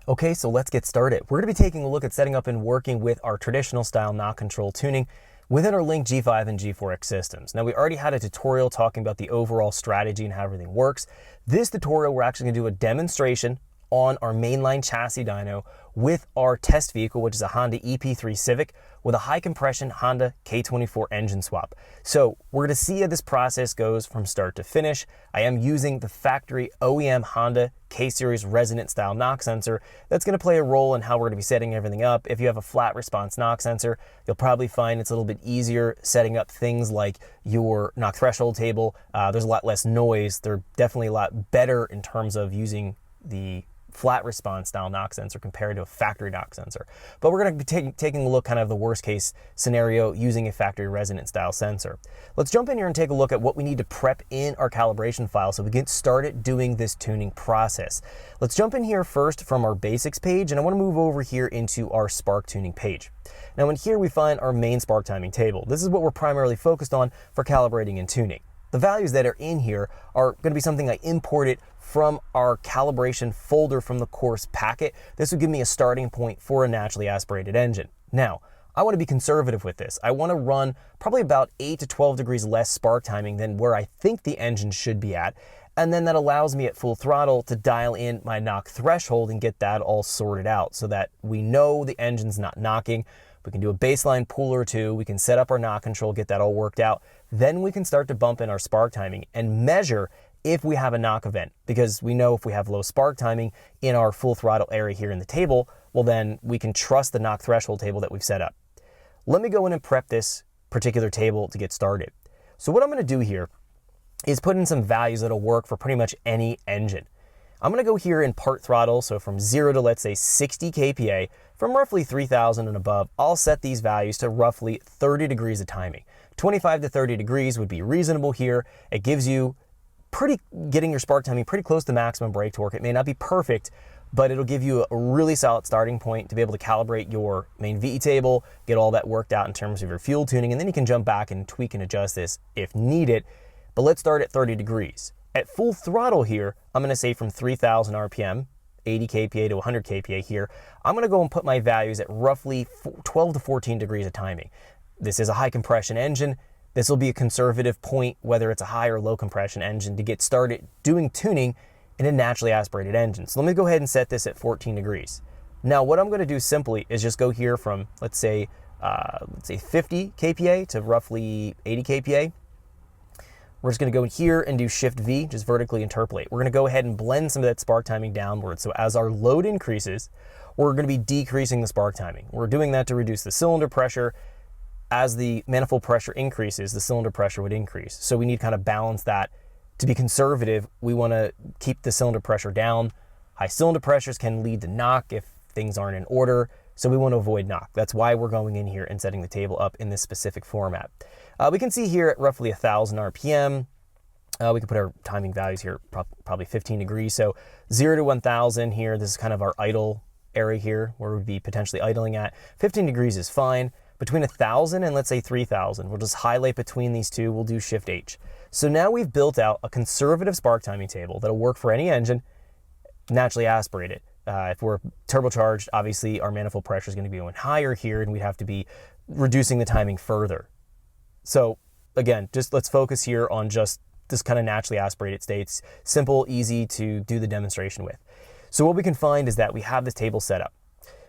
Okay, so let's get started. We're going to be taking a look at setting up and working with our traditional style knock control tuning within our Link G5 and G4X systems. Now, we already had a tutorial talking about the overall strategy and how everything works. This tutorial, we're actually going to do a demonstration on our mainline chassis dyno with our test vehicle, which is a Honda EP3 Civic with a high compression Honda K24 engine swap. So we're going to see how this process goes from start to finish. I am using the factory OEM Honda K-Series resonant style knock sensor. That's going to play a role in how we're going to be setting everything up. If you have a flat response knock sensor, you'll probably find it's a little bit easier setting up things like your knock threshold table. There's a lot less noise. They're definitely a lot better in terms of using the flat response style knock sensor compared to a factory knock sensor. But we're going to be taking a look kind of the worst case scenario using a factory resonant style sensor. Let's jump in here and take a look at what we need to prep in our calibration file so we get started doing this tuning process. Let's jump in here first from our basics page, and I want to move over here into our spark tuning page. Now in here we find our main spark timing table. This is what we're primarily focused on for calibrating and tuning. The values that are in here are going to be something I imported from our calibration folder from the course packet. This would give me a starting point for a naturally aspirated engine. Now, I want to be conservative with this. I want to run probably about 8 to 12 degrees less spark timing than where I think the engine should be at. And then that allows me at full throttle to dial in my knock threshold and get that all sorted out so that we know the engine's not knocking. We can do a baseline pull or two. We can set up our knock control, get that all worked out. Then we can start to bump in our spark timing and measure if we have a knock event, because we know if we have low spark timing in our full throttle area here in the table, well then we can trust the knock threshold table that we've set up. Let me go in and prep this particular table to get started. So what I'm going to do here is put in some values that'll work for pretty much any engine. I'm going to go here in part throttle, so from 0 to let's say 60 kPa, from roughly 3,000 and above, I'll set these values to roughly 30 degrees of timing. 25 to 30 degrees would be reasonable here. It gives you getting your spark timing pretty close to maximum brake torque. It may not be perfect, but it'll give you a really solid starting point to be able to calibrate your main VE table, get all that worked out in terms of your fuel tuning, and then you can jump back and tweak and adjust this if needed. But let's start at 30 degrees. At full throttle here, I'm going to say from 3,000 RPM, 80 kPa to 100 kPa here, I'm going to go and put my values at roughly 12 to 14 degrees of timing. This is a high compression engine. This will be a conservative point, whether it's a high or low compression engine, to get started doing tuning in a naturally aspirated engine. So let me go ahead and set this at 14 degrees. Now what I'm going to do simply is just go here from, let's say 50 kPa to roughly 80 kPa. We're just going to go in here and do Shift V, just vertically interpolate. We're going to go ahead and blend some of that spark timing downward. So as our load increases, we're going to be decreasing the spark timing. We're doing that to reduce the cylinder pressure. As the manifold pressure increases, the cylinder pressure would increase. So we need to kind of balance that. To be conservative, we want to keep the cylinder pressure down. High cylinder pressures can lead to knock if things aren't in order. So we want to avoid knock. That's why we're going in here and setting the table up in this specific format. We can see here at roughly 1,000 RPM, we can put our timing values here, probably 15 degrees. So 0 to 1,000 here, this is kind of our idle area here where we'd be potentially idling at. 15 degrees is fine. Between 1,000 and let's say 3,000, we'll just highlight between these two, we'll do Shift H. So now we've built out a conservative spark timing table that'll work for any engine, naturally aspirated. If we're turbocharged, obviously our manifold pressure is going to be going higher here and we'd have to be reducing the timing further. So again, just let's focus here on just this kind of naturally aspirated states, simple, easy to do the demonstration with. So what we can find is that we have this table set up.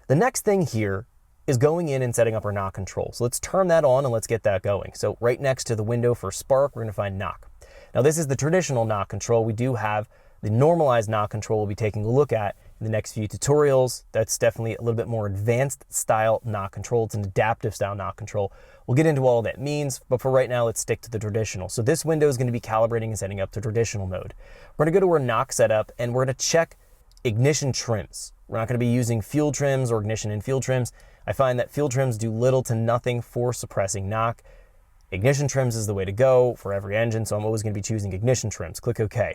The next thing here is going in and setting up our knock control. So let's turn that on and let's get that going. So right next to the window for spark, we're going to find knock. Now this is the traditional knock control. We do have the normalized knock control we'll be taking a look at in the next few tutorials. That's definitely a little bit more advanced style knock control. It's an adaptive style knock control. We'll get into all that means, but for right now, let's stick to the traditional. So this window is going to be calibrating and setting up to traditional mode. We're going to go to our knock setup and we're going to check ignition trims. We're not going to be using fuel trims or ignition and fuel trims. I find that fuel trims do little to nothing for suppressing knock. Ignition trims is the way to go for every engine, so I'm always going to be choosing ignition trims. Click OK.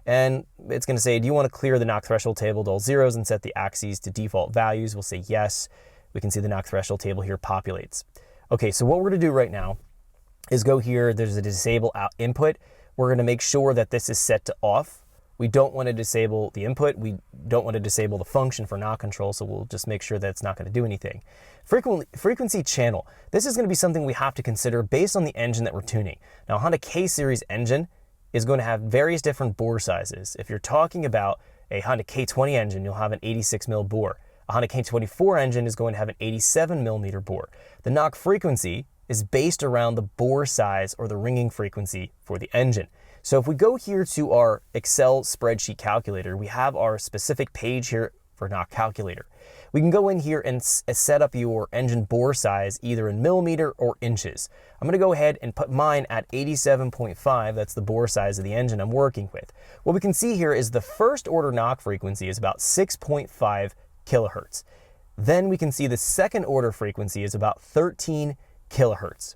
And it's going to say, do you want to clear the knock threshold table to all zeros and set the axes to default values? We'll say yes. We can see the knock threshold table here populates. Okay, so what we're going to do right now is go here. There's a disable out input. We're going to make sure that this is set to off. We don't want to disable the input. We don't want to disable the function for knock control, so we'll just make sure that it's not going to do anything. Frequency channel. This is going to be something we have to consider based on the engine that we're tuning. Now, a Honda K-Series engine is going to have various different bore sizes. If you're talking about a Honda K20 engine, you'll have an 86 mil bore. A Honda K24 engine is going to have an 87 millimeter bore. The knock frequency is based around the bore size or the ringing frequency for the engine. So if we go here to our Excel spreadsheet calculator, we have our specific page here for knock calculator. We can go in here and set up your engine bore size either in millimeter or inches. I'm going to go ahead and put mine at 87.5. That's the bore size of the engine I'm working with. What we can see here is the first order knock frequency is about 6.5 kilohertz. Then we can see the second order frequency is about 13 kilohertz.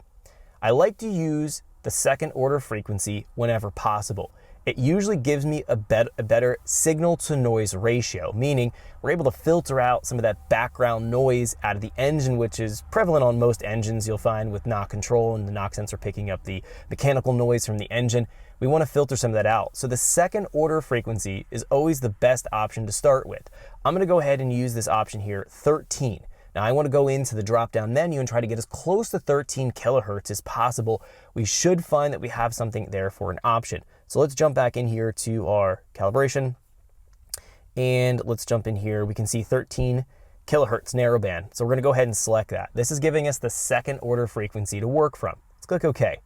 I like to use the second order frequency whenever possible. It usually gives me a better signal to noise ratio, meaning we're able to filter out some of that background noise out of the engine, which is prevalent on most engines you'll find with knock control and the knock sensor picking up the mechanical noise from the engine. We want to filter some of that out. So the second order frequency is always the best option to start with. I'm going to go ahead and use this option here, 13. Now I want to go into the drop-down menu and try to get as close to 13 kilohertz as possible. We should find that we have something there for an option. So let's jump back in here to our calibration and let's jump in here. We can see 13 kilohertz narrowband. So we're going to go ahead and select that. This is giving us the second order frequency to work from. Let's click OK.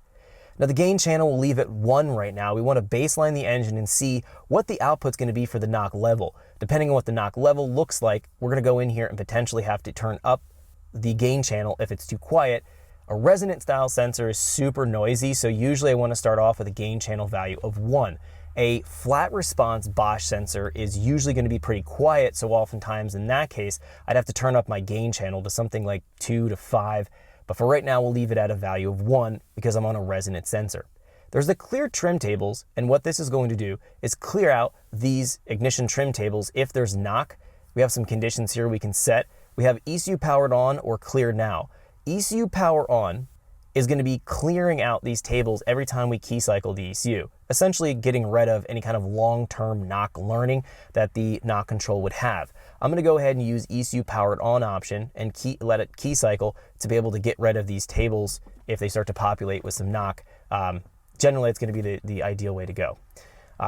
Now the gain channel we'll leave at 1 right now. We want to baseline the engine and see what the output's going to be for the knock level. Depending on what the knock level looks like, we're going to go in here and potentially have to turn up the gain channel if it's too quiet. A resonant style sensor is super noisy, so usually I want to start off with a gain channel value of 1. A flat response Bosch sensor is usually going to be pretty quiet, so oftentimes in that case, I'd have to turn up my gain channel to something like 2 to 5. But for right now, we'll leave it at a value of 1 because I'm on a resonant sensor. There's the clear trim tables, and what this is going to do is clear out these ignition trim tables if there's knock. We have some conditions here we can set. We have ECU powered on or clear now. ECU power on is going to be clearing out these tables every time we key cycle the ECU, essentially getting rid of any kind of long-term knock learning that the knock control would have. I'm going to go ahead and use ECU powered on option and let it key cycle to be able to get rid of these tables if they start to populate with some knock. Generally, it's going to be the ideal way to go.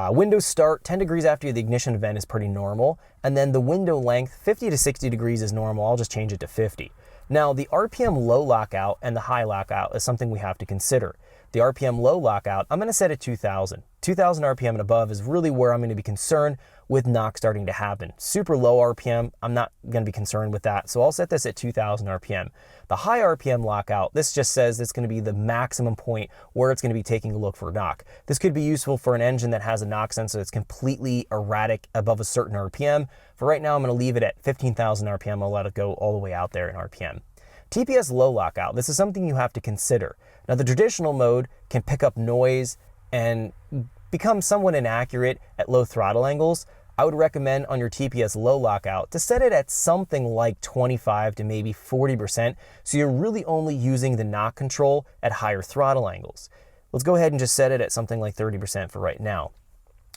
Window start 10 degrees after the ignition event is pretty normal, and then the window length 50 to 60 degrees is normal. I'll just change it to 50. Now, the RPM low lockout and the high lockout is something we have to consider. The RPM low lockout, I'm going to set at 2,000. 2,000 RPM and above is really where I'm going to be concerned with knock starting to happen. Super low RPM, I'm not going to be concerned with that, so I'll set this at 2,000 RPM. The high RPM lockout, this just says it's going to be the maximum point where it's going to be taking a look for knock. This could be useful for an engine that has a knock sensor that's completely erratic above a certain RPM. For right now, I'm going to leave it at 15,000 RPM. I'll let it go all the way out there in RPM. TPS low lockout, this is something you have to consider. Now, the traditional mode can pick up noise and become somewhat inaccurate at low throttle angles. I would recommend on your TPS low lockout to set it at something like 25 to maybe 40%, so you're really only using the knock control at higher throttle angles. Let's go ahead and just set it at something like 30% for right now.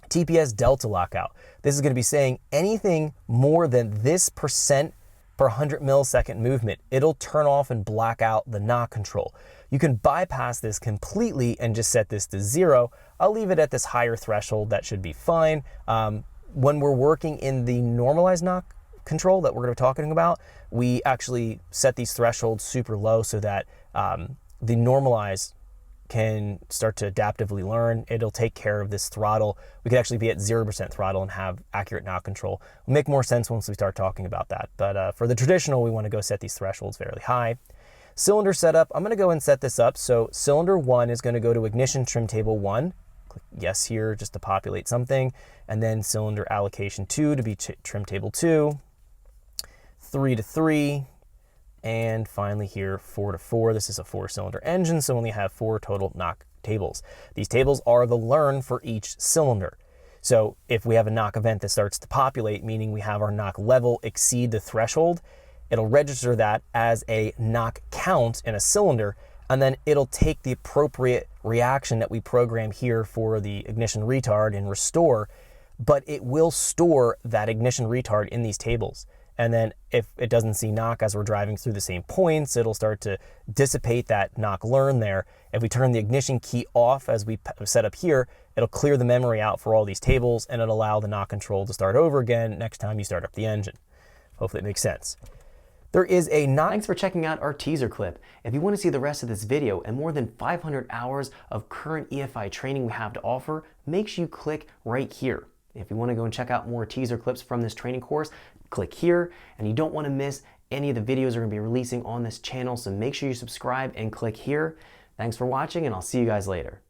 TPS delta lockout. This is going to be saying anything more than this percent per 100 millisecond movement, it'll turn off and black out the knock control. You can bypass this completely and just set this to 0. I'll leave it at this higher threshold. That should be fine. When we're working in the normalized knock control that we're going to be talking about, we actually set these thresholds super low so that the normalized can start to adaptively learn. It'll take care of this throttle. We could actually be at 0% throttle and have accurate knock control. It'll make more sense once we start talking about that. But for the traditional, we want to go set these thresholds fairly high. Cylinder setup, I'm going to go and set this up. So cylinder 1 is going to go to ignition trim table 1. Click yes here just to populate something. And then cylinder allocation 2 to be trim table 2. 3 to 3. And finally here, 4 to 4. This is a 4-cylinder engine, so we only have 4 total knock tables. These tables are the learn for each cylinder. So if we have a knock event that starts to populate, meaning we have our knock level exceed the threshold, it'll register that as a knock count in a cylinder, and then it'll take the appropriate reaction that we program here for the ignition retard and restore but it will store that ignition retard in these tables. And then if it doesn't see knock as we're driving through the same points, it'll start to dissipate that knock learn there. If we turn the ignition key off as we set up here, it'll clear the memory out for all these tables, and it'll allow the knock control to start over again next time you start up the engine. Hopefully it makes sense. There is a knock. Thanks for checking out our teaser clip. If you want to see the rest of this video and more than 500 hours of current EFI training we have to offer, make sure you click right here. If you want to go and check out more teaser clips from this training course, click here, and you don't want to miss any of the videos we're going to be releasing on this channel, so make sure you subscribe and click here. Thanks for watching, and I'll see you guys later.